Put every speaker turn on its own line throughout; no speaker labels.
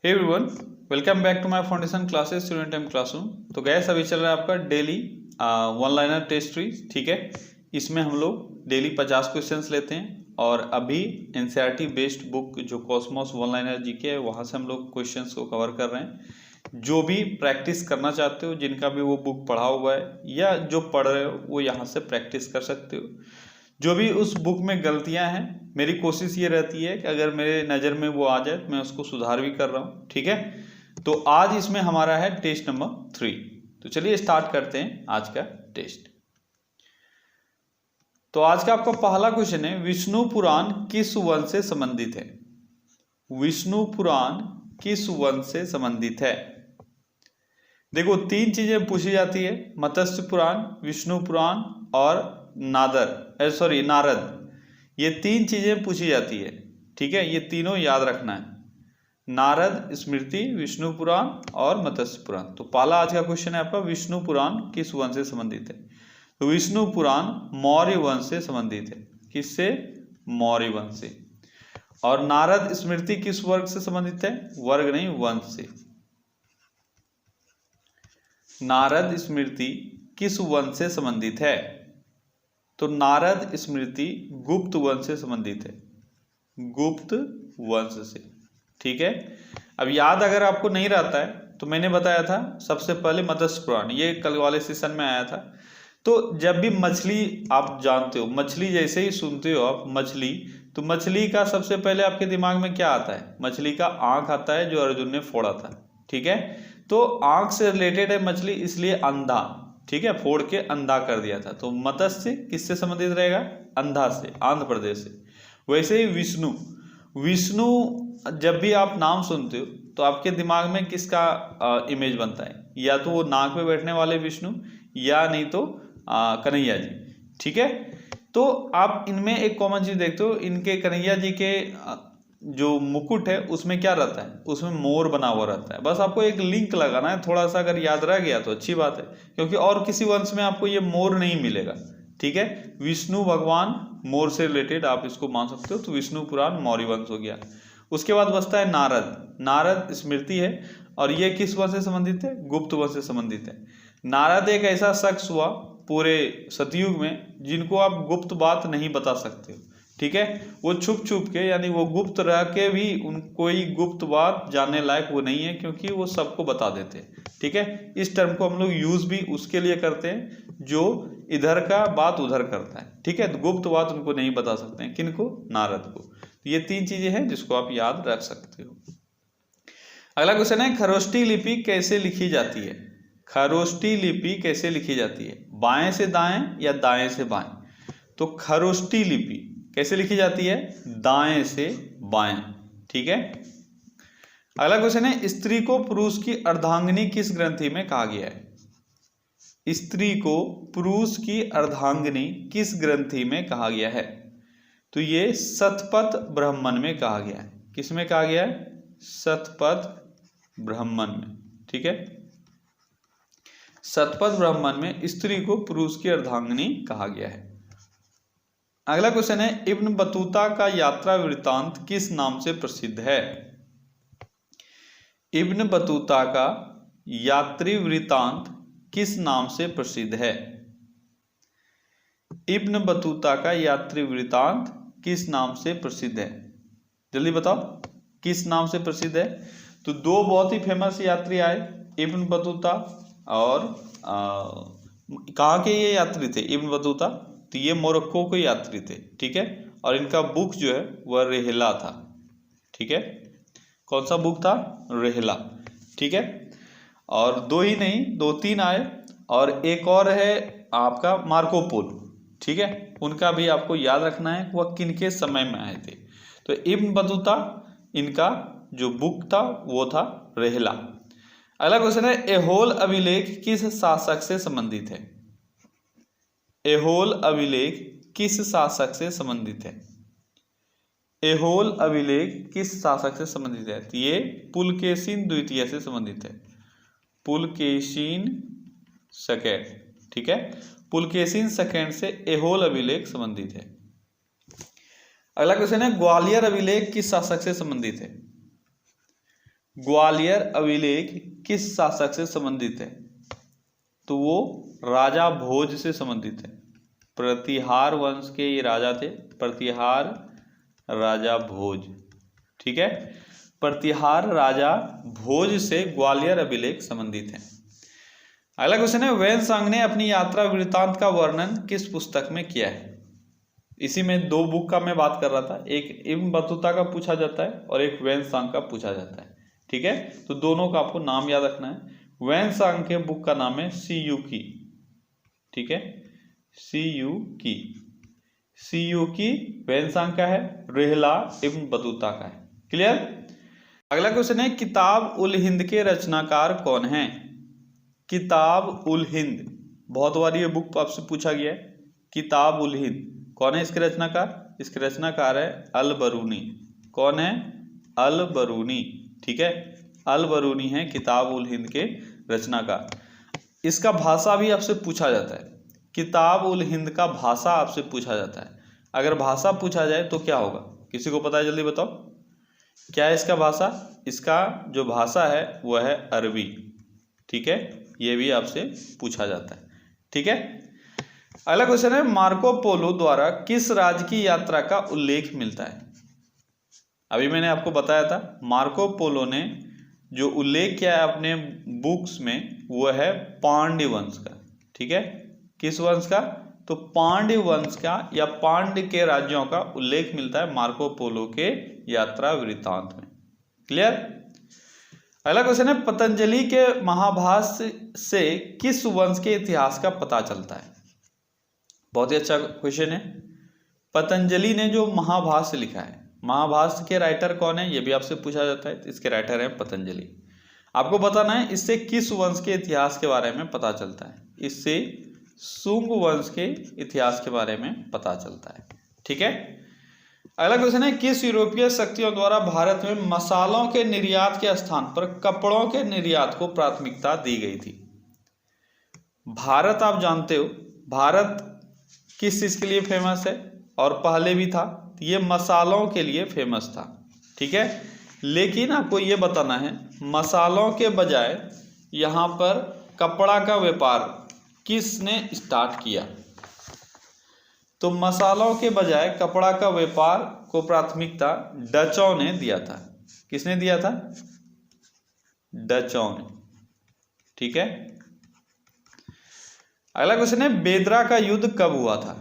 Hey everyone, welcome back to my foundation classes student time classroom. तो guys अभी चल रहा है आपका daily one liner test series. ठीक है, इसमें हम लोग डेली 50 क्वेश्चंस लेते हैं और अभी एनसीईआरटी बेस्ड बुक जो कॉस्मोस वन लाइनर जीके है वहाँ से हम लोग क्वेश्चंस को कवर कर रहे हैं। जो भी प्रैक्टिस करना चाहते हो, जिनका भी वो बुक पढ़ा हुआ है या जो पढ़ रहे हो, वो यहाँ से प्रैक्टिस कर सकते हो। जो भी उस बुक में गलतियां हैं, मेरी कोशिश ये रहती है कि अगर मेरे नज़र में वो आ जाए तो मैं उसको सुधार भी कर रहा हूँ। ठीक है, तो आज इसमें हमारा है टेस्ट नंबर 3। तो चलिए स्टार्ट करते हैं आज का टेस्ट। तो आज का आपका पहला क्वेश्चन है, विष्णु पुराण किस वन से संबंधित है? विष्णु पुराण किस वन से संबंधित है? देखो, 3 चीजें पूछी जाती है, मत्स्य पुराण, विष्णु पुराण और नारद। ये 3 चीजें पूछी जाती है। ठीक है, ये तीनों याद रखना है, नारद, स्मृति, विष्णु पुराण और मत्स्य पुराण। तो पहला आज का क्वेश्चन है आपका, विष्णु पुराण किस वन से संबंधित है? तो विष्णु पुराण मौर्य वंश से संबंधित है। किससे? मौर्य वंश से। और नारद स्मृति किस वर्ग से संबंधित है? वर्ग नहीं, वंश से। नारद स्मृति किस वंश से संबंधित है? तो नारद स्मृति गुप्त वंश से संबंधित है, गुप्त वंश से। ठीक है, अब याद अगर आपको नहीं रहता है तो मैंने बताया था सबसे पहले मत्स्य पुराण, ये कल वाले सेशन में आया था। तो जब भी मछली आप जानते हो, मछली जैसे ही सुनते हो आप मछली, तो मछली का सबसे पहले आपके दिमाग में क्या आता है? मछली का आंख आता है, जो अर्जुन ने फोड़ा था। ठीक है, तो आंख से रिलेटेड है मछली, इसलिए अंधा। ठीक है, फोड़ के अंधा कर दिया था। तो मत्स्य किससे संबंधित रहेगा? अंधा से, आंध्र प्रदेश से। वैसे ही विष्णु, विष्णु जब भी आप नाम सुनते हो तो आपके दिमाग में किसका इमेज बनता है? या तो वो नाक पे बैठने वाले विष्णु, या नहीं तो कन्हैया जी। ठीक है, तो आप इनमें एक कॉमन चीज देखते हो, इनके कन्हैया जी के जो मुकुट है उसमें क्या रहता है? उसमें मोर बना हुआ रहता है। बस आपको एक लिंक लगाना है, थोड़ा सा अगर याद रह गया तो अच्छी बात है, क्योंकि और किसी वंश में आपको ये मोर नहीं मिलेगा। ठीक है, विष्णु भगवान मोर से रिलेटेड आप इसको मान सकते हो। तो विष्णु पुराण मौर्य वंश हो गया। उसके बाद बचता है नारद। नारद स्मृति है और ये किस वंश से संबंधित है? गुप्त वंश से संबंधित है। नारद एक ऐसा शख्स हुआ पूरे सतयुग में जिनको आप गुप्त बात नहीं बता सकते हो। ठीक है, वो छुप छुप के, यानी वो गुप्त रह के भी उन कोई गुप्त बात जानने लायक वो नहीं है, क्योंकि वो सबको बता देते हैं। ठीक है, इस टर्म को हम लोग यूज भी उसके लिए करते हैं जो इधर का बात उधर करता है। ठीक है, तो गुप्त बात उनको नहीं बता सकते हैं। किनको? नारद को। तो ये 3 चीजें हैं जिसको आप याद रख सकते हो। अगला क्वेश्चन है, खरोष्ठी लिपि कैसे लिखी जाती है? खरोष्ठी लिपि कैसे लिखी जाती है? बाएं से दाएं या दाएं से बाएं? तो खरोष्ठी लिपि कैसे लिखी जाती है? दाएं से बाएं। ठीक है, अगला क्वेश्चन है, स्त्री को पुरुष की अर्धांगिनी किस ग्रंथि में कहा गया है? स्त्री को पुरुष की अर्धांगिनी किस ग्रंथि में कहा गया है? तो ये शतपथ ब्राह्मण में कहा गया है। किस में कहा गया है? शतपथ ब्राह्मण में। ठीक है, शतपथ ब्राह्मण में स्त्री को पुरुष की अर्धांगिनी कहा गया है। अगला क्वेश्चन है, इब्न बतूता का यात्रा वृत्तांत किस नाम से प्रसिद्ध है? इब्न बतूता का यात्री वृत्तांत किस नाम से प्रसिद्ध है? इब्न बतूता का यात्री वृत्तांत किस नाम से प्रसिद्ध है? जल्दी बताओ, किस नाम से प्रसिद्ध है? तो 2 बहुत ही फेमस यात्री आए, इब्न बतूता और कहाँ के ये यात्री थे? इब्न बतूता तो ये मोरक्को के यात्री थे। ठीक है, और इनका बुक जो है वह रेहला था। ठीक है, कौन सा बुक था? रेहला। ठीक है, और 2 ही नहीं, 2-3 आए, और एक और है आपका मार्को पोलो। ठीक है, उनका भी आपको याद रखना है वह किनके समय में आए थे। तो इब्न बतूता, इनका जो बुक था वो था रेहला। अगला क्वेश्चन है, एहोल अभिलेख किस शासक से संबंधित है? एहोल अभिलेख किस शासक से संबंधित है? एहोल अभिलेख किस शासक से संबंधित है? तो ये पुलकेशिन द्वितीय से संबंधित है। पुलकेशिन सेकंड। ठीक है, पुलकेशिन सेकंड से एहोल अभिलेख संबंधित है। अगला क्वेश्चन है, ग्वालियर अभिलेख किस शासक से संबंधित है? ग्वालियर अभिलेख किस शासक से संबंधित है? तो वो राजा भोज से संबंधित है। प्रतिहार वंश के ये राजा थे, प्रतिहार राजा भोज। ठीक है, प्रतिहार राजा भोज से ग्वालियर अभिलेख संबंधित है। अगला क्वेश्चन है, वैनसांग ने अपनी यात्रा वृत्तांत का वर्णन किस पुस्तक में किया है? इसी में दो बुक का मैं बात कर रहा था, एक इब्न बतूता का पूछा जाता है और एक वैनसांग का पूछा जाता है। ठीक है, तो दोनों का आपको नाम याद रखना है। वैनसांग के बुक का नाम है सीयूकी। ठीक है, सीयूकी। सीयूकी वैनसांग का है, रेहला इब्न बतूता का है। क्लियर। अगला क्वेश्चन है, किताब उल हिंद के रचनाकार कौन हैं? किताब उल हिंद, बहुत बार ये बुक आपसे पूछा गया है। किताब उल हिंद कौन है इसके रचनाकार? इसके रचनाकार है अल बरूनी। कौन है? अल बरूनी। ठीक है, अल बरूनी है किताब उल हिंद के रचनाकार। इसका भाषा भी आपसे पूछा जाता है। किताब उल हिंद का भाषा आपसे पूछा जाता है। अगर भाषा पूछा जाए तो क्या होगा? किसी को पता है? जल्दी बताओ, क्या है इसका भाषा? इसका जो भाषा है वह है अरबी। ठीक है, ये भी आपसे पूछा जाता है। ठीक है, अगला क्वेश्चन है, मार्को पोलो द्वारा किस राज्य की यात्रा का उल्लेख मिलता है? अभी मैंने आपको बताया था, मार्को पोलो ने जो उल्लेख किया है अपने बुक्स में वह है पांड्य वंश का। ठीक है, किस वंश का? तो पांड्य वंश का या पांड्य के राज्यों का उल्लेख मिलता है मार्को पोलो के यात्रा वृत्तांत में। क्लियर। अगला क्वेश्चन है, पतंजलि के महाभाष्य से किस वंश के इतिहास का पता चलता है? बहुत ही अच्छा क्वेश्चन है। पतंजलि ने जो महाभाष्य लिखा है, महाभाष्य के राइटर कौन है ये भी आपसे पूछा जाता है। इसके राइटर है पतंजलि। आपको बताना है इससे किस वंश के इतिहास के बारे में पता चलता है। इससे शुंग वंश के इतिहास के बारे में पता चलता है। ठीक है, अगला क्वेश्चन है, किस यूरोपीय शक्तियों द्वारा भारत में मसालों के निर्यात के स्थान पर कपड़ों के निर्यात को प्राथमिकता दी गई थी? भारत, आप जानते हो भारत किस चीज के लिए फेमस है और पहले भी था, ये मसालों के लिए फेमस था। ठीक है, लेकिन आपको ये बताना है मसालों के बजाय यहाँ पर कपड़ा का व्यापार किसने स्टार्ट किया? तो मसालों के बजाय कपड़ा का व्यापार को प्राथमिकता डचों ने दिया था। किसने दिया था? डचों ने। ठीक है, अगला क्वेश्चन है, बेदरा का युद्ध कब हुआ था?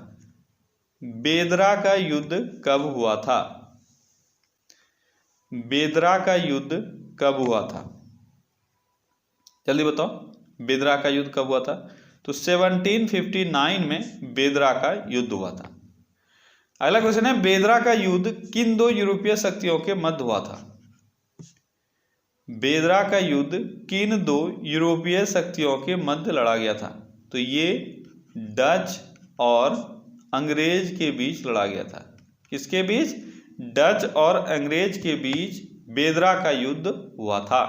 बेदरा का युद्ध कब हुआ था? बेदरा का युद्ध कब हुआ था? जल्दी बताओ, बेदरा का युद्ध कब हुआ था? तो 1759 में बेदरा का युद्ध हुआ था। अगला क्वेश्चन है, बेदरा का युद्ध किन दो यूरोपीय शक्तियों के मध्य हुआ था? बेदरा का युद्ध किन दो यूरोपीय शक्तियों के मध्य लड़ा गया था? तो ये डच और अंग्रेज के बीच लड़ा गया था। किसके बीच? डच और अंग्रेज के बीच बेदरा का युद्ध हुआ था।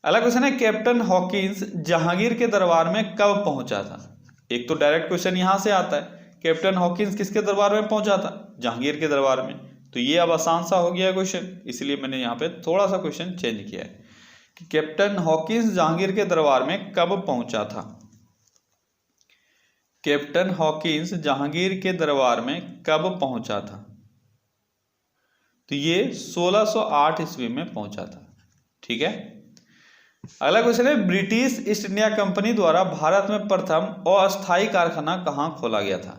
अगला क्वेश्चन है, कैप्टन हॉकिंस जहांगीर के दरबार में कब पहुंचा था? एक तो डायरेक्ट क्वेश्चन यहां से आता है, कैप्टन हॉकिंस किसके दरबार में पहुंचा था? जहांगीर के दरबार में। तो ये अब आसान सा हो गया क्वेश्चन, इसलिए मैंने यहाँ पे थोड़ा सा क्वेश्चन चेंज किया है कि कैप्टन हॉकिंस जहांगीर के दरबार में कब पहुंचा था? कैप्टन हॉकिंस जहांगीर के दरबार में कब पहुंचा था? तो ये 1608 ईस्वी में पहुंचा था। ठीक है, अगला क्वेश्चन है, ब्रिटिश ईस्ट इंडिया कंपनी द्वारा भारत में प्रथम अस्थायी कारखाना कहां खोला गया था?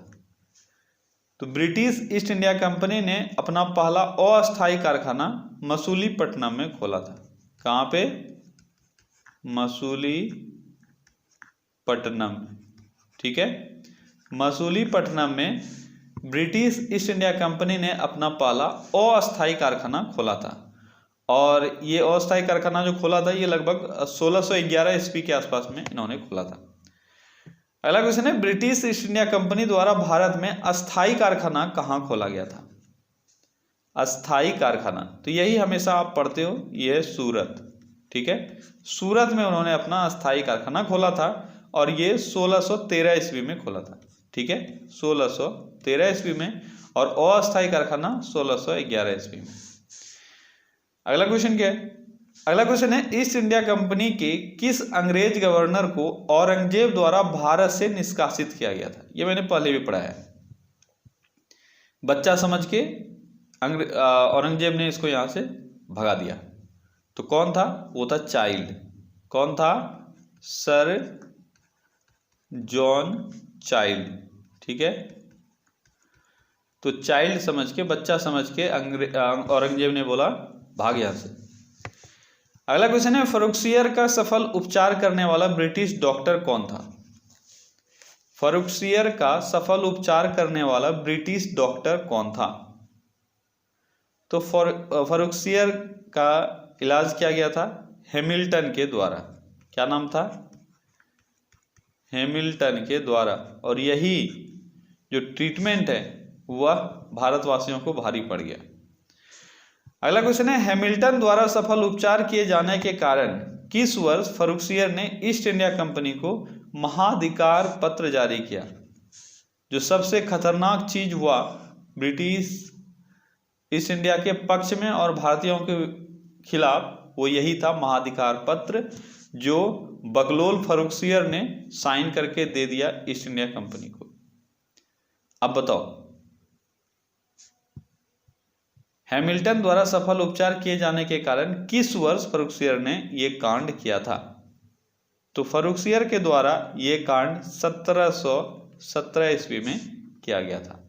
तो ब्रिटिश ईस्ट इंडिया कंपनी ने अपना पहला अस्थायी कारखाना मसूलीपट्टनम में खोला था। कहां पे? मसूलीपट्टनम। ठीक है, मसूलीपट्टनम में ब्रिटिश ईस्ट इंडिया कंपनी ने अपना पहला अस्थायी कारखाना खोला था। और ये अस्थायी कारखाना जो खोला था ये लगभग 1611 ईस्वी के आसपास में इन्होंने खोला था। अगला क्वेश्चन है, ब्रिटिश ईस्ट इंडिया कंपनी द्वारा भारत में अस्थायी कारखाना कहाँ खोला गया था? अस्थायी कारखाना, तो यही हमेशा आप पढ़ते हो, ये है सूरत। ठीक है, सूरत में उन्होंने अपना अस्थायी कारखाना खोला था और ये 1613 ईस्वी में खोला था। ठीक है, 1613 ईस्वी में, और अस्थायी कारखाना 1611 ईस्वी में। अगला क्वेश्चन क्या है, अगला क्वेश्चन है, ईस्ट इंडिया कंपनी के किस अंग्रेज गवर्नर को औरंगजेब द्वारा भारत से निष्कासित किया गया था? ये मैंने पहले भी पढ़ा है। बच्चा समझ के औरंगजेब ने इसको यहां से भगा दिया। तो कौन था? वो था चाइल्ड। कौन था? Sir John child. ठीक है, तो चाइल्ड समझ के, बच्चा समझ के औरंगजेब ने बोला भाग यहां से। अगला क्वेश्चन है, फर्रुखसियर का सफल उपचार करने वाला ब्रिटिश डॉक्टर कौन था? फर्रुखसियर का सफल उपचार करने वाला ब्रिटिश डॉक्टर कौन था? तो फर्रुखसियर का इलाज किया गया था हैमिल्टन के द्वारा। क्या नाम था? हैमिल्टन के द्वारा। और यही जो ट्रीटमेंट है वह भारतवासियों को भारी पड़ गया। अगला क्वेश्चन है, हैमिल्टन द्वारा सफल उपचार किए जाने के कारण किस वर्ष फर्रुखसियर ने ईस्ट इंडिया कंपनी को महाधिकार पत्र जारी किया? जो सबसे खतरनाक चीज हुआ ब्रिटिश ईस्ट इंडिया के पक्ष में और भारतीयों के खिलाफ, वो यही था महाधिकार पत्र, जो बगलोल फर्रुखसियर ने साइन करके दे दिया ईस्ट इंडिया कंपनी को। अब बताओ, हैमिल्टन द्वारा सफल उपचार किए जाने के कारण किस वर्ष फर्रुखसियर ने यह कांड किया था? तो फर्रुखसियर के द्वारा यह कांड 1717 ईस्वी में किया गया था।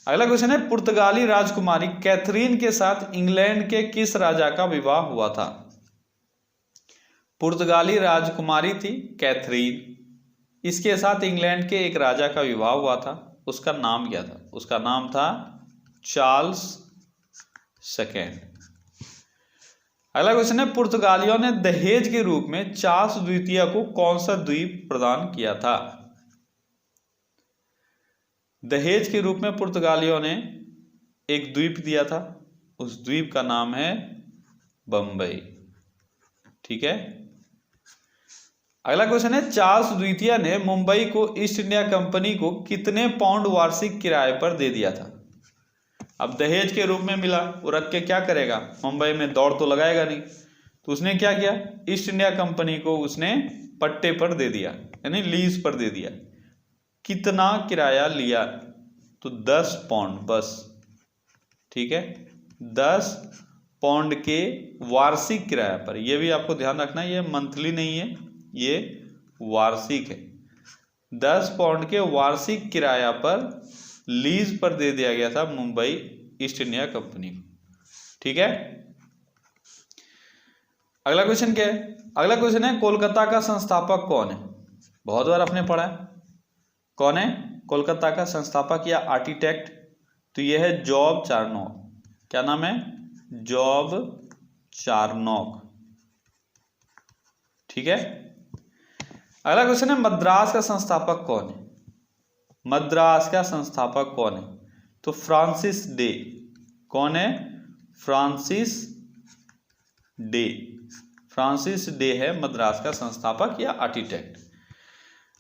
अगला क्वेश्चन है, पुर्तगाली राजकुमारी कैथरीन के साथ इंग्लैंड के किस राजा का विवाह हुआ था? पुर्तगाली राजकुमारी थी कैथरीन, इसके साथ इंग्लैंड के एक राजा का विवाह हुआ था। उसका नाम क्या था? उसका नाम था चार्ल्स सेकेंड। अगला क्वेश्चन है, पुर्तगालियों ने दहेज के रूप में चार्ल्स द्वितीय को कौन सा द्वीप प्रदान किया था? दहेज के रूप में पुर्तगालियों ने एक द्वीप दिया था, उस द्वीप का नाम है बंबई। ठीक है, अगला क्वेश्चन है, चार्ल्स द्वितीय ने मुंबई को ईस्ट इंडिया कंपनी को कितने पाउंड वार्षिक किराए पर दे दिया था? अब दहेज के रूप में मिला, वो रख के क्या करेगा? मुंबई में दौड़ तो लगाएगा नहीं, तो उसने क्या किया? ईस्ट इंडिया कंपनी को उसने पट्टे पर दे दिया, यानी लीज पर दे दिया। कितना किराया लिया? तो 10 पाउंड बस। ठीक है, 10 पाउंड के वार्षिक किराया पर। यह भी आपको ध्यान रखना है, ये मंथली नहीं है, ये वार्षिक है। 10 पाउंड के वार्षिक किराया पर लीज पर दे दिया गया था मुंबई ईस्ट इंडिया कंपनी को। ठीक है, अगला क्वेश्चन क्या है? अगला क्वेश्चन है, कोलकाता का संस्थापक कौन है? बहुत बार आपने पढ़ा है। कौन है कोलकाता का संस्थापक या आर्किटेक्ट? तो यह है जॉब चार्नोक। क्या नाम है? Job Charnock. ठीक है, अगला क्वेश्चन है, मद्रास का संस्थापक कौन है? मद्रास का संस्थापक कौन है? तो फ्रांसिस डे। कौन है? Francis day. फ्रांसिस डे है मद्रास का संस्थापक या आर्किटेक्ट।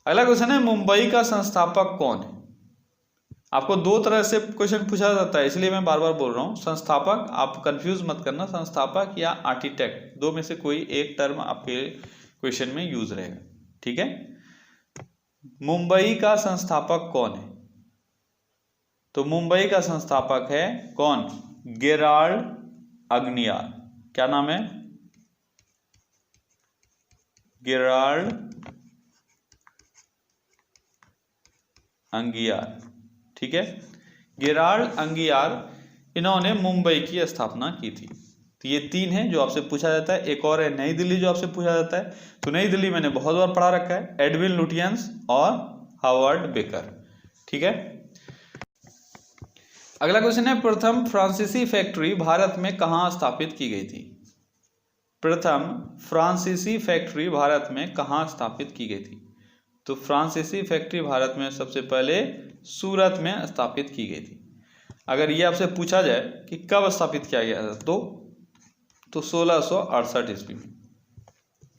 अगला क्वेश्चन है, मुंबई का संस्थापक कौन है? आपको दो तरह से क्वेश्चन पूछा जाता है, इसलिए मैं बार बार बोल रहा हूं। संस्थापक, आप कंफ्यूज मत करना, संस्थापक या आर्किटेक्ट, दो में से कोई एक टर्म आपके क्वेश्चन में यूज रहेगा। ठीक है, मुंबई का संस्थापक कौन है? तो मुंबई का संस्थापक है कौन? गेराल्ड अग्नियार। क्या नाम है? गेराल्ड अंगियार। ठीक है, गेराल्ड अंगियार, इन्होंने मुंबई की स्थापना की थी। तो ये तीन है जो आपसे पूछा जाता है। एक और है नई दिल्ली, जो आपसे पूछा जाता है। तो नई दिल्ली मैंने बहुत बार पढ़ा रखा है, एडविन लुटियंस और हावर्ड बेकर। ठीक है, अगला क्वेश्चन है, प्रथम फ्रांसीसी फैक्ट्री भारत में कहां स्थापित की गई थी? प्रथम फ्रांसीसी फैक्ट्री भारत में कहां स्थापित की गई थी? तो फ्रांसीसी फैक्ट्री भारत में सबसे पहले सूरत में स्थापित की गई थी। अगर ये आपसे पूछा जाए कि कब स्थापित किया गया था, तो 1668 ईस्वी में,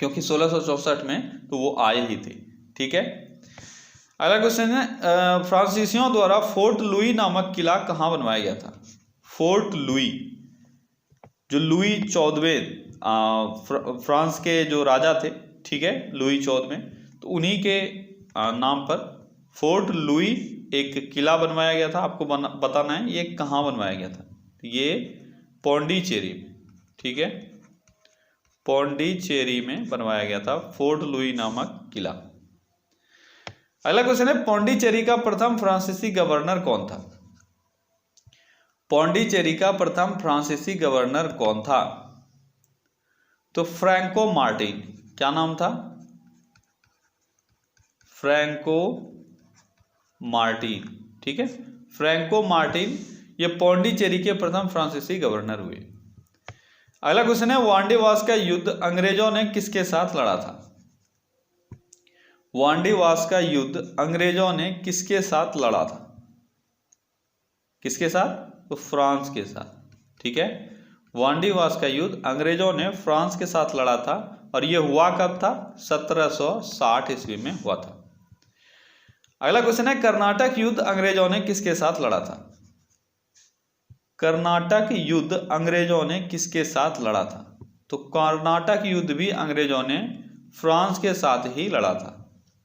क्योंकि 1664 में तो वो आए ही थे। ठीक है, अगला क्वेश्चन है, फ्रांसीसियों द्वारा फोर्ट लुई नामक किला कहाँ बनवाया गया था? फोर्ट लुई, जो लुई 14वें फ्रांस के जो राजा थे, ठीक है, लुई 14वें, तो उन्हीं के नाम पर फोर्ट लुई एक किला बनवाया गया था। आपको बताना है ये कहाँ बनवाया गया था। ये पौंडीचेरी में, ठीक है, पौंडीचेरी में बनवाया गया था फोर्ट लुई नामक किला। अगला क्वेश्चन है, पौंडीचेरी का प्रथम फ्रांसीसी गवर्नर कौन था? पौंडीचेरी का प्रथम फ्रांसीसी गवर्नर कौन था? तो फ्रैंको मार्टिन। क्या नाम था? फ्रैंको मार्टिन, ठीक है, फ्रैंको मार्टिन ये पौंडीचेरी के प्रथम फ्रांसीसी गवर्नर हुए। अगला क्वेश्चन है, वांडीवास का युद्ध अंग्रेजों ने किसके साथ लड़ा था? वांडीवास का युद्ध अंग्रेजों ने किसके साथ लड़ा था? किसके साथ? तो फ्रांस के साथ, ठीक है। वांडीवास का युद्ध अंग्रेजों ने फ्रांस के साथ लड़ा था और यह हुआ कब था? 1760 ईस्वी में हुआ था। अगला क्वेश्चन है, कर्नाटक युद्ध अंग्रेजों ने किसके साथ लड़ा था? कर्नाटक युद्ध अंग्रेजों ने किसके साथ लड़ा था? तो कर्नाटक युद्ध भी अंग्रेजों ने फ्रांस के साथ ही लड़ा था,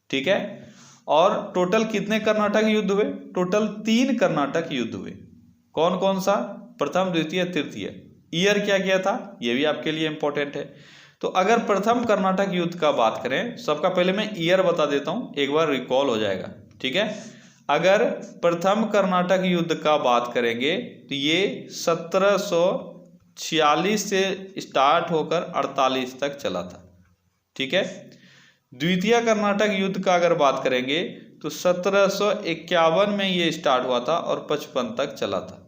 ठीक है। और टोटल कितने कर्नाटक युद्ध हुए? टोटल 3 कर्नाटक युद्ध हुए। कौन कौन सा? प्रथम, द्वितीय, तृतीय। ईयर क्या किया था? यह भी आपके लिए इंपॉर्टेंट है। तो अगर प्रथम कर्नाटक युद्ध का बात करें, सबका पहले मैं ईयर बता देता हूं, एक बार रिकॉल हो जाएगा, ठीक है। अगर प्रथम कर्नाटक युद्ध का बात करेंगे तो ये 1746 से स्टार्ट होकर 48 तक चला था, ठीक है। द्वितीय कर्नाटक युद्ध का अगर बात करेंगे तो 1751 में ये स्टार्ट हुआ था और 55 तक चला था।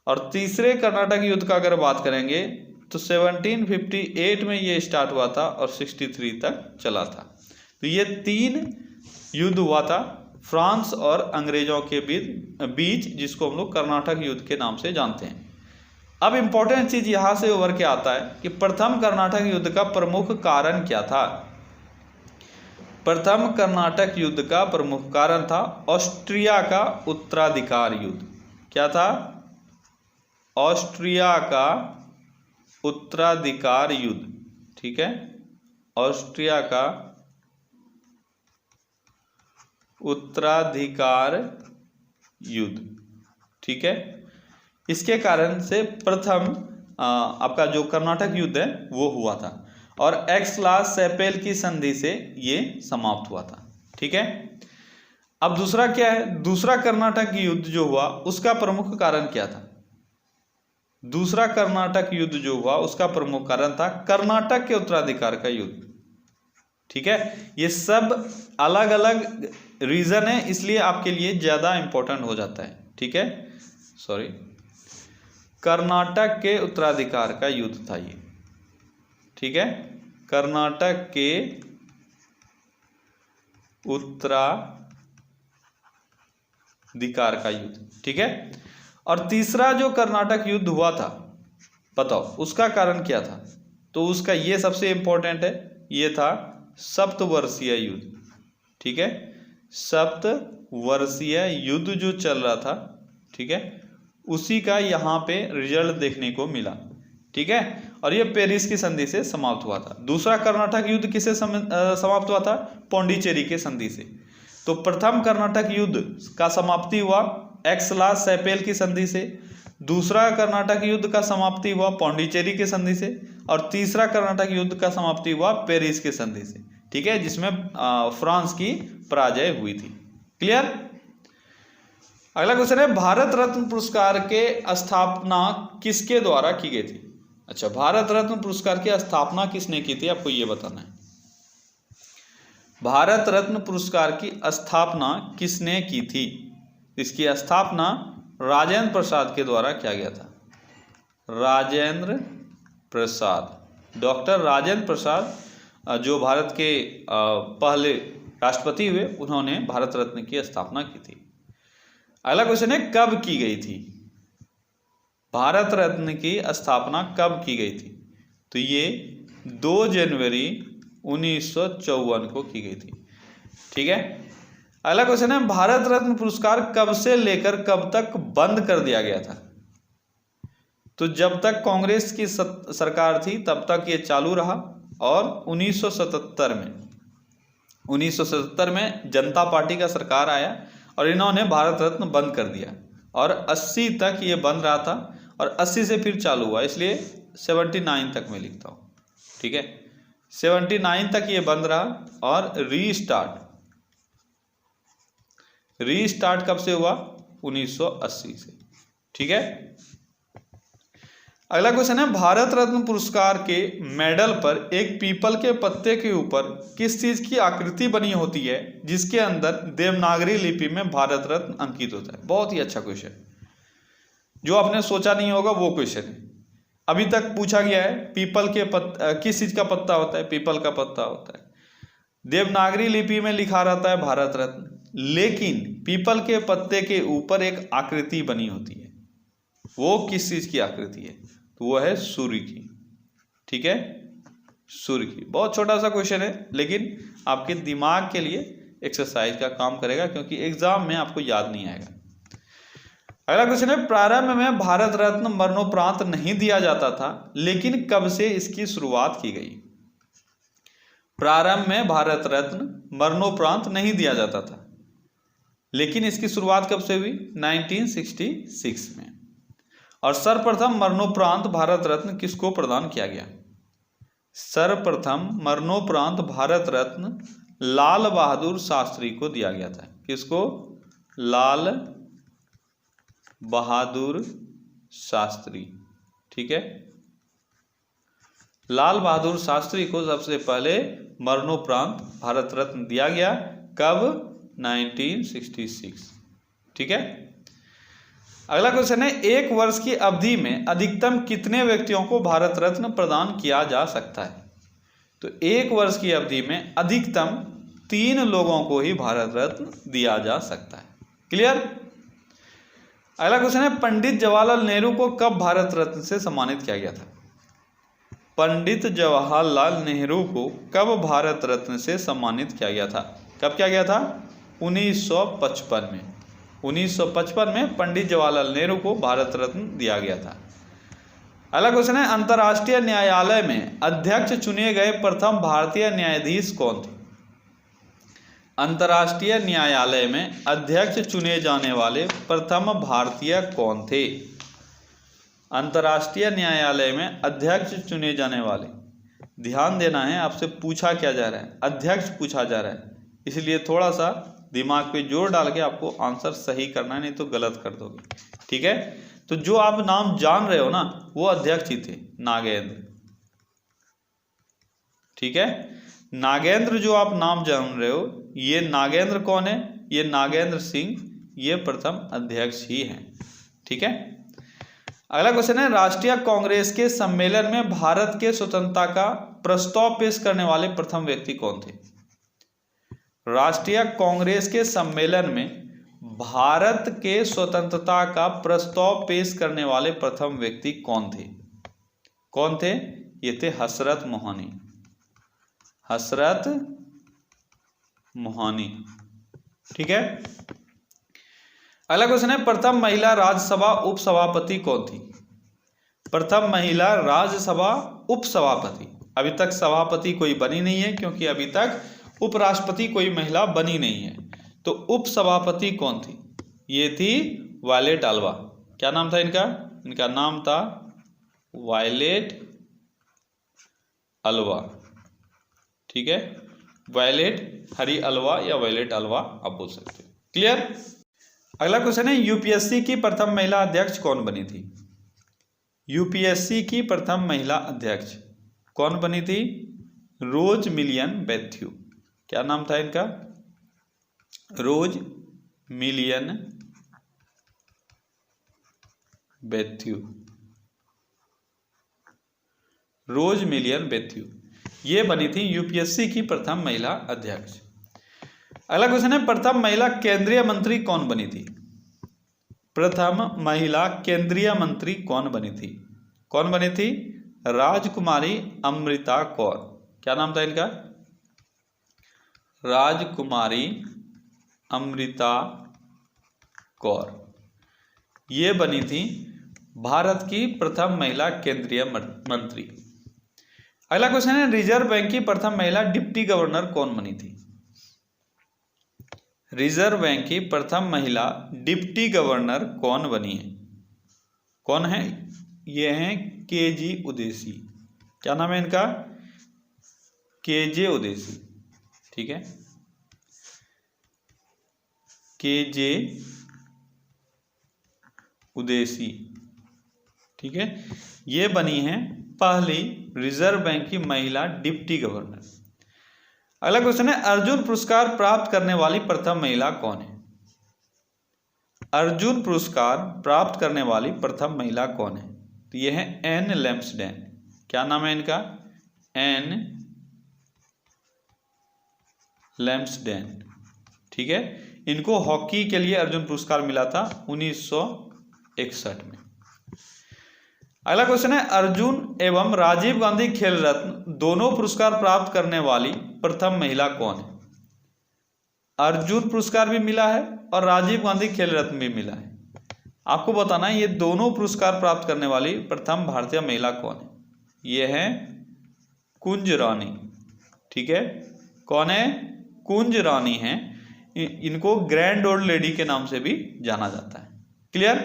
और तीसरे कर्नाटक युद्ध का अगर बात करेंगे तो 1758 में ये स्टार्ट हुआ था और 63 तक चला था। तो ये 3 युद्ध हुआ था फ्रांस और अंग्रेजों के बीच, जिसको हम लोग कर्नाटक युद्ध के नाम से जानते हैं। अब इंपॉर्टेंट चीज यहां से उभर के आता है कि प्रथम कर्नाटक युद्ध का प्रमुख कारण क्या था? प्रथम कर्नाटक युद्ध का प्रमुख कारण था ऑस्ट्रिया का उत्तराधिकार युद्ध। क्या था? ऑस्ट्रिया का उत्तराधिकार युद्ध, ठीक है, ऑस्ट्रिया का उत्तराधिकार युद्ध, ठीक है। इसके कारण से प्रथम आपका जो कर्नाटक युद्ध है वो हुआ था और एक्स-ला-चैपेल की संधि से ये समाप्त हुआ था, ठीक है। अब दूसरा क्या है? दूसरा कर्नाटक युद्ध जो हुआ उसका प्रमुख कारण क्या था? दूसरा कर्नाटक युद्ध जो हुआ उसका प्रमुख कारण था कर्नाटक के उत्तराधिकार का युद्ध, ठीक है। ये सब अलग अलग रीजन है, इसलिए आपके लिए ज्यादा इंपॉर्टेंट हो जाता है, ठीक है। सॉरी, कर्नाटक के उत्तराधिकार का युद्ध था ये, ठीक है, कर्नाटक के उत्तराधिकार का युद्ध, ठीक है। और तीसरा जो कर्नाटक युद्ध हुआ था, बताओ उसका कारण क्या था? तो उसका ये सबसे इंपॉर्टेंट है, ये था सप्तवर्षीय युद्ध, ठीक है। सप्तवर्षीय युद्ध जो चल रहा था, ठीक है, उसी का यहाँ पे रिजल्ट देखने को मिला, ठीक है। और ये पेरिस की संधि से समाप्त हुआ था। दूसरा कर्नाटक युद्ध किसे समाप्त हुआ था? पौंडीचेरी के संधि से। तो प्रथम कर्नाटक युद्ध का समाप्ति हुआ एक्स-ला-चैपेल की संधि से, दूसरा कर्नाटक युद्ध का समाप्ति हुआ पौंडीचेरी के संधि से और तीसरा कर्नाटक युद्ध का समाप्ति हुआ पेरिस के संधि से, ठीक है, जिसमें फ्रांस की पराजय हुई थी। क्लियर? अगला क्वेश्चन है, भारत रत्न पुरस्कार के स्थापना किसके द्वारा की गई थी? अच्छा, भारत रत्न पुरस्कार की स्थापना किसने की थी, आपको ये बताना है। भारत रत्न पुरस्कार की स्थापना किसने की थी? इसकी स्थापना राजेंद्र प्रसाद के द्वारा किया गया था। राजेंद्र प्रसाद, डॉक्टर राजेंद्र प्रसाद जो भारत के पहले राष्ट्रपति हुए, उन्होंने भारत रत्न की स्थापना की थी। अगला क्वेश्चन है, कब की गई थी? भारत रत्न की स्थापना कब की गई थी? तो ये 2 जनवरी 1954 को की गई थी, ठीक है। अगला क्वेश्चन है, भारत रत्न पुरस्कार कब से लेकर कब तक बंद कर दिया गया था? तो जब तक कांग्रेस की सरकार थी तब तक ये चालू रहा, और 1977 में जनता पार्टी का सरकार आया और इन्होंने भारत रत्न बंद कर दिया, और 80 तक ये बंद रहा था, और 80 से फिर चालू हुआ, इसलिए 79 तक मैं लिखता हूँ, ठीक है। 79 तक ये बंद रहा, और रीस्टार्ट कब से हुआ? 1980 से, ठीक है। अगला क्वेश्चन है, भारत रत्न पुरस्कार के मेडल पर एक पीपल के पत्ते के ऊपर किस चीज की आकृति बनी होती है जिसके अंदर देवनागरी लिपि में भारत रत्न अंकित होता है? बहुत ही अच्छा क्वेश्चन, जो आपने सोचा नहीं होगा वो क्वेश्चन है। अभी तक पूछा गया है पीपल के किस चीज का पत्ता होता है? पीपल का पत्ता होता है। देवनागरी लिपि में लिखा रहता है भारत रत्न, लेकिन पीपल के पत्ते के ऊपर एक आकृति बनी होती है। वो किस चीज की आकृति है? तो वो है सूर्य की, ठीक है, सूर्य की। बहुत छोटा सा क्वेश्चन है, लेकिन आपके दिमाग के लिए एक्सरसाइज का काम करेगा, क्योंकि एग्जाम में आपको याद नहीं आएगा। अगला क्वेश्चन है, प्रारंभ में भारत रत्न मरणोपरांत नहीं दिया जाता था, लेकिन कब से इसकी शुरुआत की गई? प्रारंभ में भारत रत्न मरणोपरांत नहीं दिया जाता था, लेकिन इसकी शुरुआत कब से हुई? 1966 में। और सर्वप्रथम मरणोपरांत भारत रत्न किसको प्रदान किया गया? सर्वप्रथम मरणोपरांत भारत रत्न लाल बहादुर शास्त्री को दिया गया था। किसको? लाल बहादुर शास्त्री, ठीक है। लाल बहादुर शास्त्री को सबसे पहले मरणोपरांत भारत रत्न दिया गया। कब? 1966, ठीक है। अगला क्वेश्चन है, एक वर्ष की अवधि में अधिकतम कितने व्यक्तियों को भारत रत्न प्रदान किया जा सकता है? तो एक वर्ष की अवधि में अधिकतम 3 लोगों को ही भारत रत्न दिया जा सकता है। क्लियर? अगला क्वेश्चन है, पंडित जवाहरलाल नेहरू को कब भारत रत्न से सम्मानित किया गया था? पंडित जवाहरलाल नेहरू को कब भारत रत्न से सम्मानित किया गया था? कब किया गया था? 1955 में। 1955 में पंडित जवाहरलाल नेहरू को भारत रत्न दिया गया था। अगला क्वेश्चन है, अंतर्राष्ट्रीय न्यायालय में अध्यक्ष चुने गए प्रथम भारतीय न्यायाधीश कौन थे? अंतर्राष्ट्रीय न्यायालय में अध्यक्ष चुने जाने वाले प्रथम भारतीय कौन थे? अंतर्राष्ट्रीय न्यायालय में अध्यक्ष चुने जाने वाले, ध्यान देना है, आपसे पूछा क्या जा रहा है? अध्यक्ष पूछा जा रहा है, इसलिए थोड़ा सा दिमाग पे जोर डाल के आपको आंसर सही करना है, नहीं तो गलत कर दोगे, ठीक है। तो जो आप नाम जान रहे हो ना, वो अध्यक्ष ही थे, नागेंद्र, ठीक है। नागेंद्र जो आप नाम जान रहे हो, ये नागेंद्र कौन है? ये नागेंद्र सिंह, ये प्रथम अध्यक्ष ही हैं, ठीक है। अगला क्वेश्चन है, राष्ट्रीय कांग्रेस के सम्मेलन में भारत के स्वतंत्रता का प्रस्ताव पेश करने वाले प्रथम व्यक्ति कौन थे? राष्ट्रीय कांग्रेस के सम्मेलन में भारत के स्वतंत्रता का प्रस्ताव पेश करने वाले प्रथम व्यक्ति कौन थे? कौन थे? ये थे हसरत मोहानी, हसरत मोहानी, ठीक है। अगला क्वेश्चन है, प्रथम महिला राज्यसभा उपसभापति कौन थी? प्रथम महिला राज्यसभा उपसभापति, अभी तक सभापति कोई बनी नहीं है, क्योंकि अभी तक उपराष्ट्रपति कोई महिला बनी नहीं है। तो उपसभापति कौन थी? ये थी वायलेट अल्वा। क्या नाम था इनका? इनका नाम था वायलेट अल्वा, ठीक है। वायलेट हरी अल्वा या वायलेट अल्वा आप बोल सकते हो। क्लियर? अगला क्वेश्चन है, यूपीएससी की प्रथम महिला अध्यक्ष कौन बनी थी? यूपीएससी की प्रथम महिला अध्यक्ष कौन बनी थी? रोज मिलियन मैथ्यू। क्या नाम था इनका? रोज मिलियन मैथ्यू, रोज मिलियन मैथ्यू, ये बनी थी यूपीएससी की प्रथम महिला अध्यक्ष। अगला क्वेश्चन है, प्रथम महिला केंद्रीय मंत्री कौन बनी थी? प्रथम महिला केंद्रीय मंत्री कौन बनी थी? कौन बनी थी? राजकुमारी अमृता कौर। क्या नाम था इनका? राजकुमारी अमृता कौर, ये बनी थी भारत की प्रथम महिला केंद्रीय मंत्री। अगला क्वेश्चन है, रिजर्व बैंक की प्रथम महिला डिप्टी गवर्नर कौन बनी थी? रिजर्व बैंक की प्रथम महिला डिप्टी गवर्नर कौन बनी है? कौन है? ये हैं केजे उदेसी। क्या नाम है इनका? केजे उदेसी। ठीक है, केजे उदेसी। ठीक है, ये बनी है पहली रिजर्व बैंक की महिला डिप्टी गवर्नर। अगला क्वेश्चन है, अर्जुन पुरस्कार प्राप्त करने वाली प्रथम महिला कौन है? अर्जुन पुरस्कार प्राप्त करने वाली प्रथम महिला कौन है? तो ये है एन लैम्सडेन। क्या नाम है इनका? N Lumsden. ठीक है, इनको हॉकी के लिए अर्जुन पुरस्कार मिला था 1961 में। अगला क्वेश्चन है, अर्जुन एवं राजीव गांधी खेल रत्न दोनों पुरस्कार प्राप्त करने वाली प्रथम महिला कौन है? अर्जुन पुरस्कार भी मिला है और राजीव गांधी खेल रत्न भी मिला है। आपको बताना है ये दोनों पुरस्कार प्राप्त करने वाली प्रथम भारतीय महिला कौन है? ये है कुंज रानी। ठीक है, कौन है? कुंज रानी है। इनको ग्रैंड ओल्ड लेडी के नाम से भी जाना जाता है। क्लियर?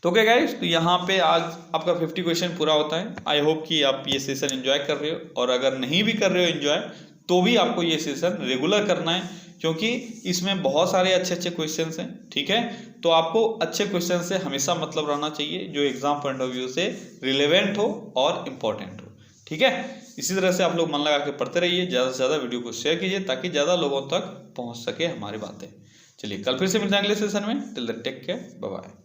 तो क्या गाइस, तो यहाँ पे आज आपका 50 क्वेश्चन पूरा होता है। आई होप कि आप ये सेशन एंजॉय कर रहे हो, और अगर नहीं भी कर रहे हो एंजॉय, तो भी आपको ये सेशन रेगुलर करना है, क्योंकि इसमें बहुत सारे अच्छे अच्छे क्वेश्चंस हैं। ठीक है, तो आपको अच्छे क्वेश्चन से हमेशा मतलब रहना चाहिए, जो एग्जाम पॉइंट ऑफ व्यू से रिलेवेंट हो और इम्पोर्टेंट हो। ठीक है, इसी तरह से आप लोग मन लगा के पढ़ते रहिए, ज़्यादा से ज़्यादा वीडियो को शेयर कीजिए, ताकि ज़्यादा लोगों तक पहुँच सके हमारी बातें। चलिए, कल फिर से मिलते हैं अगले सेशन में। Till then take care, bye bye.